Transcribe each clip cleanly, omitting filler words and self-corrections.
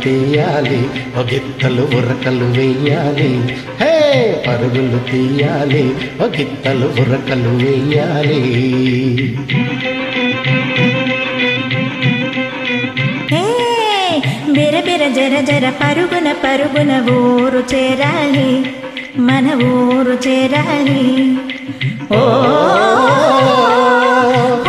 తీయాలి ఒగిత్తలు ఉరకలు వెయ్యాలి హే పరుగులు తీయాలి ఒగిత్తలు ఉరకలు వెయ్యాలి బిర బిర జర జర పరుగున పరుగున ఊరు చేరాలి మన ఊరు చేరాలి ఓ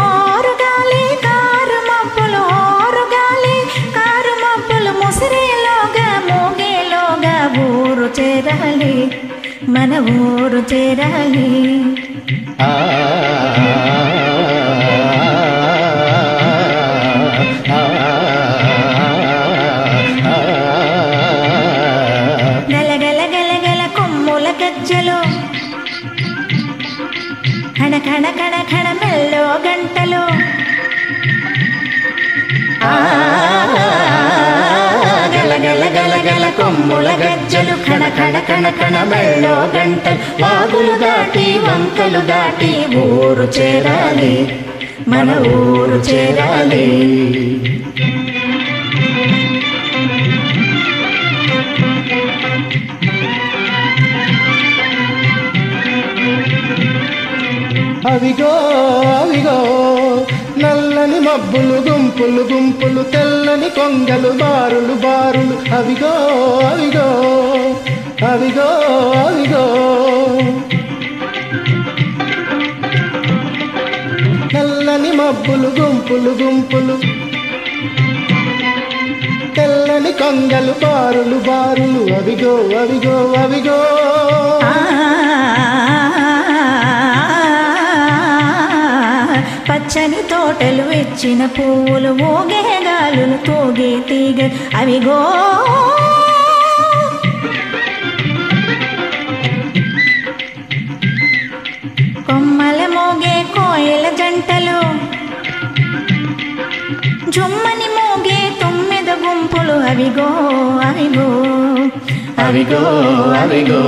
ఓరుగాలి కారు మబ్బులు ఓరుగాలి కారు మబ్బులు ముసిరేలోగా మోగేలోగా ఊరు చేరాలి మన ఊరు చేరాలి గజ్జలు ఖణ ఖణ ఖణ ఖణ మెల్లో గంటలు గల గల గల గల కొమ్ముల గజ్జలు ఖణ ఖణ ఖణ ఖణ మెల్లో గంటలు వాగులు దాటి వంకలు దాటి ఊరు చేరాలి మన ఊరు చేరాలి అవిగో అవిగో నల్లని మబ్బులు గుంపులు గుంపులు తెల్లని కొంగలు బారులు బారులు అవిగో అవిగో అవిగో అవిగో నల్లని మబ్బులు గుంపులు గుంపులు తెల్లని కొంగలు బారులు బారులు అవిగో అవిగో అవిగో పచ్చని తోటలు ఇచ్చిన పువ్వులు ఊగే గాలులు తోగే తీగ అవిగో కొమ్మల మోగే కోయల జంటలు జుమ్మని మోగే తొమ్మిద గుంపులు అవిగో అవిగో అవిగో అవిగో